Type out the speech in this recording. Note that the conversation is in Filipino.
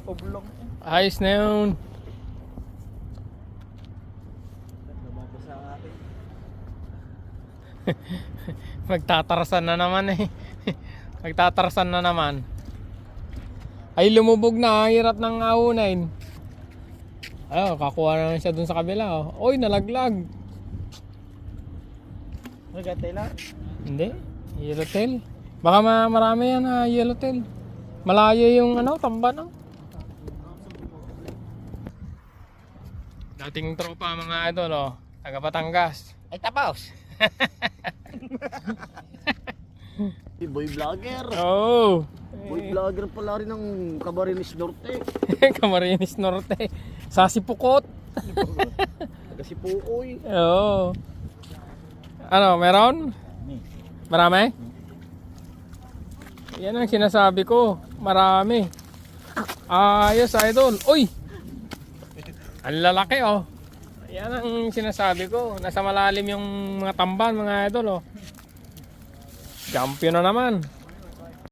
Oblong. Ayos na yun. Lumabas sa akin. Magtatarasan na naman eh. Magtatarasan na naman. Ay lumubog na, hirap ng aunain. Ayun, kakuha na siya dun sa kabila. Oh. Oy, nalaglag. Nagatay lang. Hindi, yellowtail. Baka marami yan ha, yellowtail. Malayo yung ano, tamban. Oh. Dating tropa mga idol, oh. Taga Batangas. Ay, tapos. Boy vlogger. Oh. Boy vlogger pala rin ng Camarines Norte. Camarines Norte. Sa Sipukot. Taga Sipuoy. Oo. Ano, meron? Marami? Yan ang sinasabi ko. Marami. Ayos, idol. Uy! Ang lalaki, oh. Yan ang sinasabi ko. Nasa malalim yung mga tamban, mga idol, oh. Champion na naman.